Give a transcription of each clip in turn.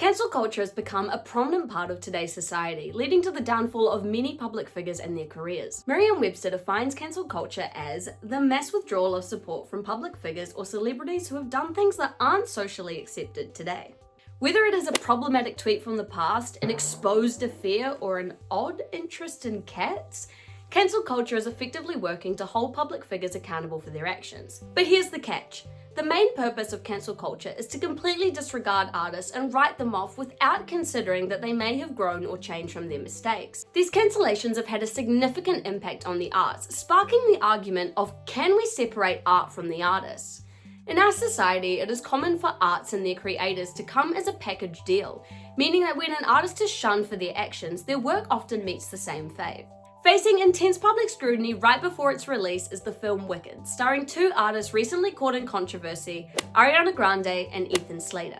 Cancel culture has become a prominent part of today's society, leading to the downfall of many public figures and their careers. Merriam-Webster defines cancel culture as the mass withdrawal of support from public figures or celebrities who have done things that aren't socially accepted today. Whether it is a problematic tweet from the past, an exposed affair, or an odd interest in cats, cancel culture is effectively working to hold public figures accountable for their actions. But here's the catch. The main purpose of cancel culture is to completely disregard artists and write them off without considering that they may have grown or changed from their mistakes. These cancellations have had a significant impact on the arts, sparking the argument of, can we separate art from the artists? In our society, it is common for arts and their creators to come as a package deal, meaning that when an artist is shunned for their actions, their work often meets the same fate. Facing intense public scrutiny right before its release is the film Wicked, starring two artists recently caught in controversy, Ariana Grande and Ethan Slater.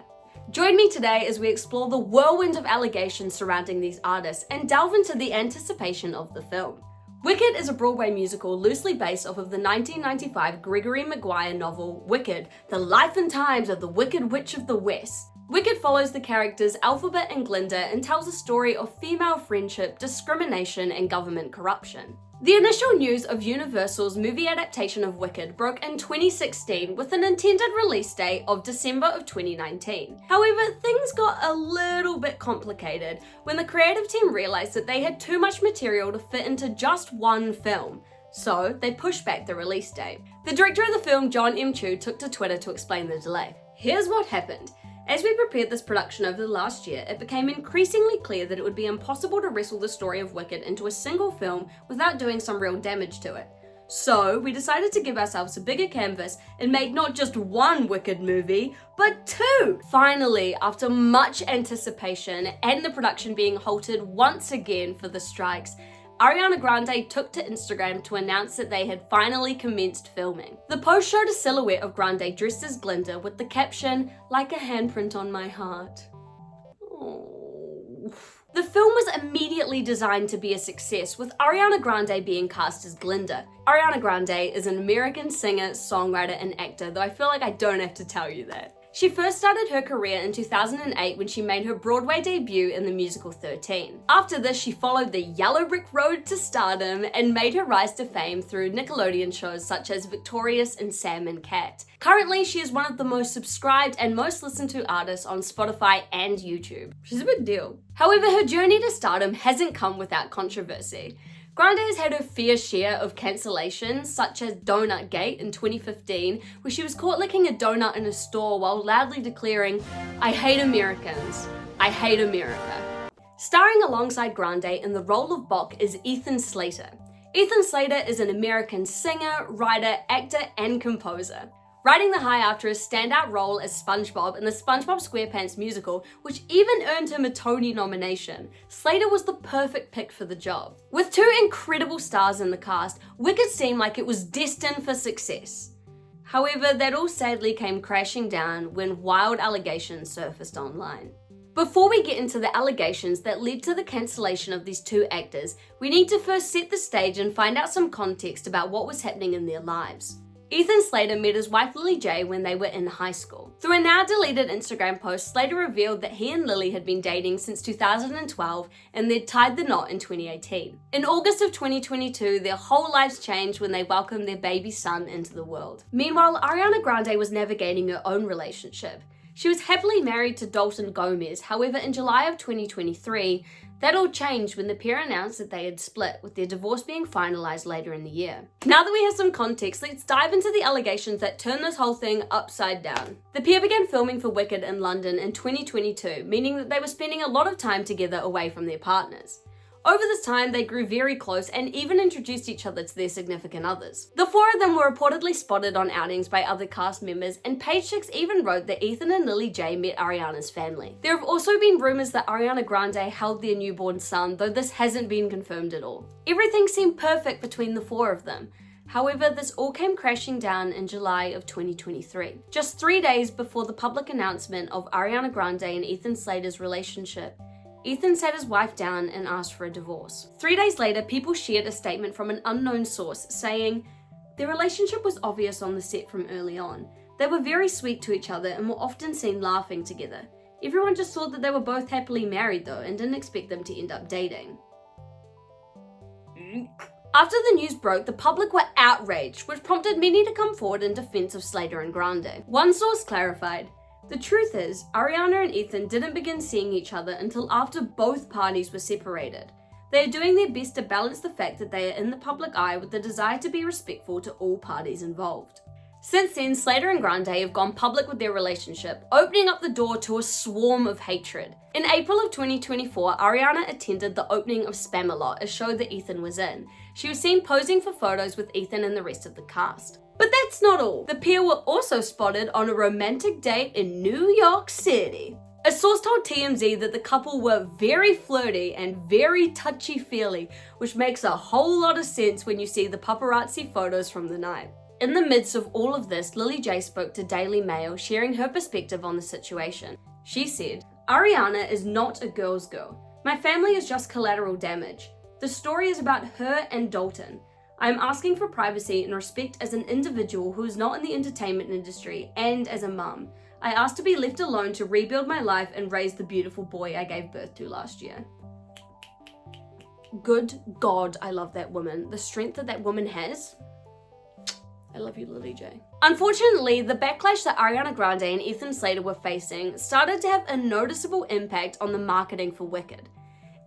Join me today as we explore the whirlwind of allegations surrounding these artists and delve into the anticipation of the film. Wicked is a Broadway musical loosely based off of the 1995 Gregory Maguire novel Wicked, The Life and Times of the Wicked Witch of the West. Wicked follows the characters Alphabet and Glinda and tells a story of female friendship, discrimination, and government corruption. The initial news of Universal's movie adaptation of Wicked broke in 2016 with an intended release date of December of 2019. However, things got a little bit complicated when the creative team realized that they had too much material to fit into just one film. So they pushed back the release date. The director of the film, John M. Chu, took to Twitter to explain the delay. Here's what happened. As we prepared this production over the last year, it became increasingly clear that it would be impossible to wrestle the story of Wicked into a single film without doing some real damage to it. So we decided to give ourselves a bigger canvas and made not just one Wicked movie, but two! Finally, after much anticipation and the production being halted once again for the strikes, Ariana Grande took to Instagram to announce that they had finally commenced filming. The post showed a silhouette of Grande dressed as Glinda with the caption, "Like a handprint on my heart." Oh. The film was immediately designed to be a success, with Ariana Grande being cast as Glinda. Ariana Grande is an American singer, songwriter, and actor, though I feel like I don't have to tell you that. She first started her career in 2008 when she made her Broadway debut in the musical 13. After this, she followed the yellow brick road to stardom and made her rise to fame through Nickelodeon shows such as Victorious and Sam and Cat. Currently, she is one of the most subscribed and most listened to artists on Spotify and YouTube. She's a big deal. However, her journey to stardom hasn't come without controversy. Grande has had her fair share of cancellations, such as Donut Gate in 2015, where she was caught licking a donut in a store while loudly declaring, "I hate Americans. I hate America." Starring alongside Grande in the role of Bok is Ethan Slater. Ethan Slater is an American singer, writer, actor, and composer. Riding the high after his standout role as SpongeBob in the SpongeBob SquarePants musical, which even earned him a Tony nomination, Slater was the perfect pick for the job. With two incredible stars in the cast, Wicked seemed like it was destined for success. However, that all sadly came crashing down when wild allegations surfaced online. Before we get into the allegations that led to the cancellation of these two actors, we need to first set the stage and find out some context about what was happening in their lives. Ethan Slater met his wife Lily J when they were in high school. Through a now deleted Instagram post, Slater revealed that he and Lily had been dating since 2012 and they'd tied the knot in 2018. In August of 2022, their whole lives changed when they welcomed their baby son into the world. Meanwhile, Ariana Grande was navigating her own relationship. She was happily married to Dalton Gomez, however in July of 2023, that all changed when the pair announced that they had split, with their divorce being finalized later in the year. Now that we have some context, let's dive into the allegations that turned this whole thing upside down. The pair began filming for Wicked in London in 2022, meaning that they were spending a lot of time together away from their partners. Over this time, they grew very close and even introduced each other to their significant others. The four of them were reportedly spotted on outings by other cast members, and Page Six even wrote that Ethan and Lily J met Ariana's family. There have also been rumors that Ariana Grande held their newborn son, though this hasn't been confirmed at all. Everything seemed perfect between the four of them. However, this all came crashing down in July of 2023. Just 3 days before the public announcement of Ariana Grande and Ethan Slater's relationship, Ethan sat his wife down and asked for a divorce. 3 days later, people shared a statement from an unknown source saying, "Their relationship was obvious on the set from early on. They were very sweet to each other and were often seen laughing together. Everyone just thought that they were both happily married though and didn't expect them to end up dating. After the news broke, the public were outraged, which prompted many to come forward in defense of Slater and Grande. One source clarified, "The truth is, Ariana and Ethan didn't begin seeing each other until after both parties were separated. They are doing their best to balance the fact that they are in the public eye with the desire to be respectful to all parties involved." Since then, Slater and Grande have gone public with their relationship, opening up the door to a swarm of hatred. In April of 2024, Ariana attended the opening of Spamalot, a show that Ethan was in. She was seen posing for photos with Ethan and the rest of the cast. But that's not all. The pair were also spotted on a romantic date in New York City. A source told TMZ that the couple were very flirty and very touchy-feely, which makes a whole lot of sense when you see the paparazzi photos from the night. In the midst of all of this, Lily J spoke to Daily Mail, sharing her perspective on the situation. She said, "Ariana is not a girl's girl. My family is just collateral damage. The story is about her and Dalton. I am asking for privacy and respect as an individual who is not in the entertainment industry and as a mum. I asked to be left alone to rebuild my life and raise the beautiful boy I gave birth to last year." Good God, I love that woman. The strength that that woman has. I love you, Lily J. Unfortunately, the backlash that Ariana Grande and Ethan Slater were facing started to have a noticeable impact on the marketing for Wicked.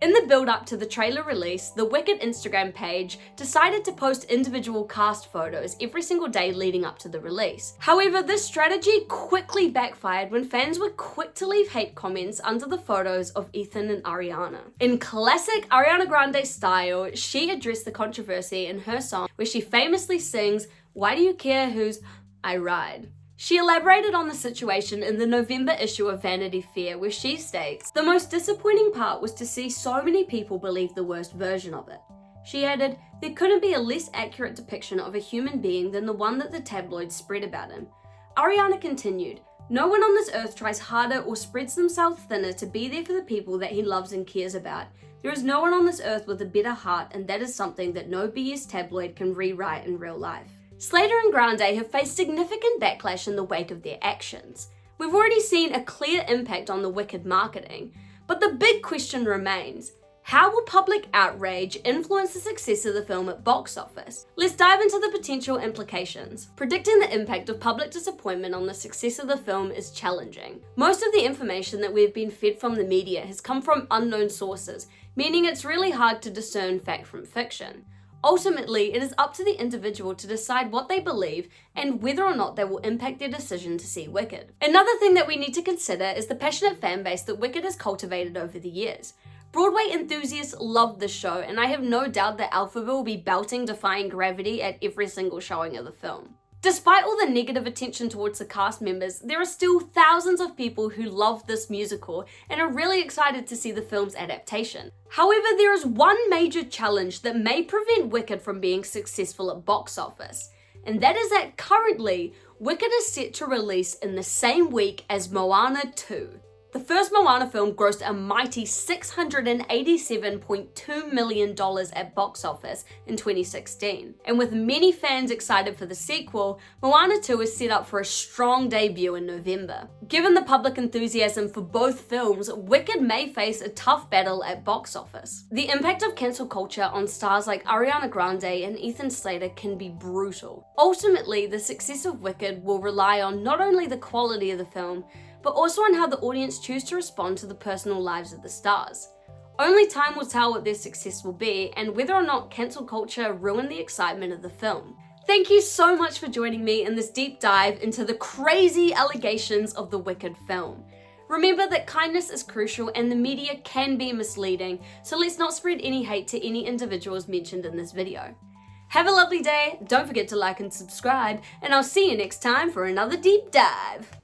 In the build-up to the trailer release, the Wicked Instagram page decided to post individual cast photos every single day leading up to the release. However, this strategy quickly backfired when fans were quick to leave hate comments under the photos of Ethan and Ariana. In classic Ariana Grande style, she addressed the controversy in her song where she famously sings, "Why do you care who's I ride?" She elaborated on the situation in the November issue of Vanity Fair, where she states, "The most disappointing part was to see so many people believe the worst version of it." She added, "There couldn't be a less accurate depiction of a human being than the one that the tabloids spread about him." Ariana continued, "No one on this earth tries harder or spreads themselves thinner to be there for the people that he loves and cares about. There is no one on this earth with a better heart, and that is something that no BS tabloid can rewrite in real life." Slater and Grande have faced significant backlash in the wake of their actions. We've already seen a clear impact on the Wicked marketing, but the big question remains, how will public outrage influence the success of the film at box office? Let's dive into the potential implications. Predicting the impact of public disappointment on the success of the film is challenging. Most of the information that we've been fed from the media has come from unknown sources, meaning it's really hard to discern fact from fiction. Ultimately, it is up to the individual to decide what they believe and whether or not they will impact their decision to see Wicked. Another thing that we need to consider is the passionate fan base that Wicked has cultivated over the years. Broadway enthusiasts love the show, and I have no doubt that Alphaville will be belting Defying Gravity at every single showing of the film. Despite all the negative attention towards the cast members, there are still thousands of people who love this musical and are really excited to see the film's adaptation. However, there is one major challenge that may prevent Wicked from being successful at box office, and that is that currently, Wicked is set to release in the same week as Moana 2. The first Moana film grossed a mighty $687.2 million at box office in 2016. And with many fans excited for the sequel, Moana 2 is set up for a strong debut in November. Given the public enthusiasm for both films, Wicked may face a tough battle at box office. The impact of cancel culture on stars like Ariana Grande and Ethan Slater can be brutal. Ultimately, the success of Wicked will rely on not only the quality of the film, but also on how the audience choose to respond to the personal lives of the stars. Only time will tell what their success will be and whether or not cancel culture ruined the excitement of the film. Thank you so much for joining me in this deep dive into the crazy allegations of the Wicked film. Remember that kindness is crucial and the media can be misleading, so let's not spread any hate to any individuals mentioned in this video. Have a lovely day, don't forget to like and subscribe, and I'll see you next time for another deep dive.